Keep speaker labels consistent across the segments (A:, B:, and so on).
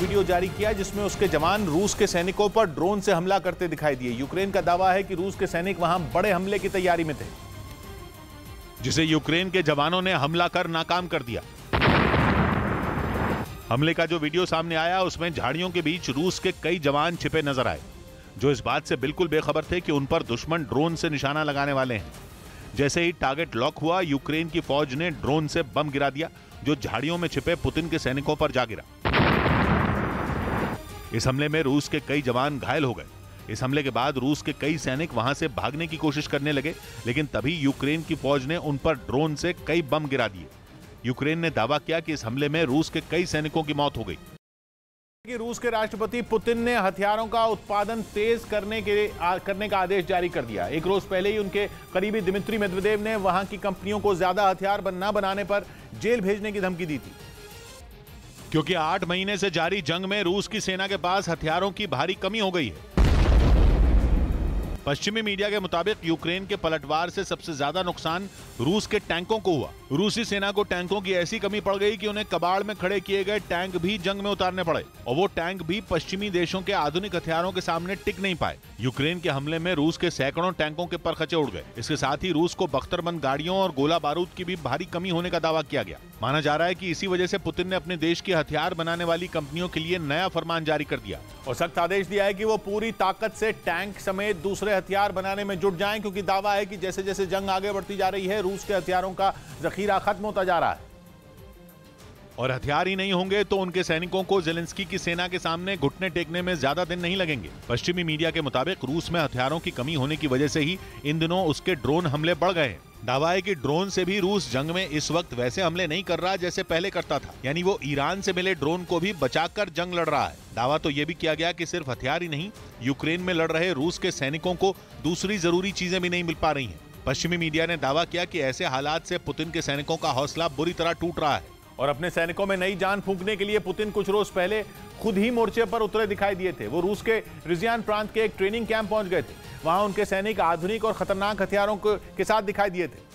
A: Video जारी किया जिसमें उसके जवान रूस के सैनिकों पर ड्रोन से हमला करते दिखाई दिए। यूक्रेन का दावा है कि रूस के सैनिक वहां बड़े हमले की तैयारी में थे, जिसे यूक्रेन के जवानों ने हमला कर नाकाम कर दिया। हमले का जो वीडियो सामने आया उसमें झाड़ियों के बीच रूस के कई जवान छिपे नजर आए, जो इस बात से बिल्कुल बेखबर थे कि उन पर दुश्मन ड्रोन से निशाना लगाने वाले हैं। जैसे ही टारगेट लॉक हुआ, यूक्रेन की फौज ने ड्रोन से बम गिरा दिया, जो झाड़ियों में छिपे पुतिन के सैनिकों पर जा गिरा। इस हमले में रूस के कई जवान घायल हो गए। इस हमले के बाद रूस के कई सैनिक वहां से भागने की कोशिश करने लगे, लेकिन तभी यूक्रेन की फौज ने उन पर ड्रोन से कई बम गिरा दिए। यूक्रेन ने दावा किया कि इस हमले में रूस के कई सैनिकों की मौत हो गई। कि रूस के राष्ट्रपति पुतिन ने हथियारों का उत्पादन तेज करने का आदेश जारी कर दिया। एक रोज पहले ही उनके करीबी दिमित्री मेदवेदेव ने वहां की कंपनियों को ज्यादा हथियार न बनाने पर जेल भेजने की धमकी दी थी, क्योंकि 8 महीने से जारी जंग में रूस की सेना के पास हथियारों की भारी कमी हो गई है। पश्चिमी मीडिया के मुताबिक यूक्रेन के पलटवार से सबसे ज्यादा नुकसान रूस के टैंकों को हुआ। रूसी सेना को टैंकों की ऐसी कमी पड़ गई कि उन्हें कबाड़ में खड़े किए गए टैंक भी जंग में उतारने पड़े, और वो टैंक भी पश्चिमी देशों के आधुनिक हथियारों के सामने टिक नहीं पाए। यूक्रेन के हमले में रूस के सैकड़ों टैंकों के परखचे उड़ गए। इसके साथ ही रूस को बख्तरबंद गाड़ियों और गोला बारूद की भी भारी कमी होने का दावा किया गया। माना जा रहा है कि इसी वजह से पुतिन ने अपने देश की हथियार बनाने वाली कंपनियों के लिए नया फरमान जारी कर दिया और सख्त आदेश दिया है कि वो पूरी ताकत से टैंक समेत दूसरे हथियार बनाने में जुट जाएं, क्योंकि दावा है कि जैसे जैसे जंग आगे बढ़ती जा रही है, रूस के हथियारों का जखीरा खत्म होता जा रहा है, और हथियार ही नहीं होंगे तो उनके सैनिकों को ज़ेलेंस्की की सेना के सामने घुटने टेकने में ज्यादा दिन नहीं लगेंगे। पश्चिमी मीडिया के मुताबिक रूस में हथियारों की कमी होने की वजह से ही इन दिनों उसके ड्रोन हमले बढ़ गए हैं। दावा है कि ड्रोन से भी रूस जंग में इस वक्त वैसे हमले नहीं कर रहा जैसे पहले करता था, यानी वो ईरान से मिले ड्रोन को भी बचाकर जंग लड़ रहा है। दावा तो ये भी किया गया कि सिर्फ हथियार ही नहीं, यूक्रेन में लड़ रहे रूस के सैनिकों को दूसरी जरूरी चीजें भी नहीं मिल पा रही हैं। पश्चिमी मीडिया ने दावा किया कि ऐसे हालात से पुतिन के सैनिकों का हौसला बुरी तरह टूट रहा है, और अपने सैनिकों में नई जान फूंकने के लिए पुतिन कुछ रोज पहले खुद ही मोर्चे पर उतरे दिखाई दिए थे। वो रूस के रिजियान प्रांत के एक ट्रेनिंग कैंप पहुंच गए थे। वहां उनके सैनिक आधुनिक और खतरनाक हथियारों के साथ दिखाई दिए थे।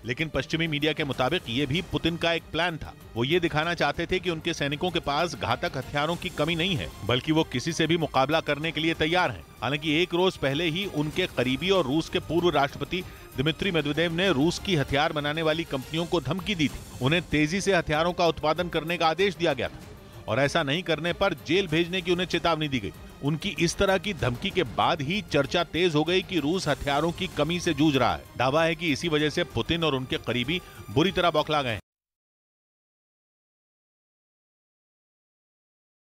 A: लेकिन पश्चिमी मीडिया के मुताबिक ये भी पुतिन का एक प्लान था। वो ये दिखाना चाहते थे कि उनके सैनिकों के पास घातक हथियारों की कमी नहीं है, बल्कि वो किसी से भी मुकाबला करने के लिए तैयार हैं। हालांकि एक रोज पहले ही उनके करीबी और रूस के पूर्व राष्ट्रपति दिमित्री मेदवेदेव ने रूस की हथियार बनाने वाली कंपनियों को धमकी दी थी। उन्हें तेजी से हथियारों का उत्पादन करने का आदेश दिया गया था, और ऐसा नहीं करने पर जेल भेजने की उन्हें चेतावनी दी गई। उनकी इस तरह की धमकी के बाद ही चर्चा तेज हो गई कि रूस हथियारों की कमी से जूझ रहा है। दावा है कि इसी वजह से पुतिन और उनके करीबी बुरी तरह बौखला गए हैं।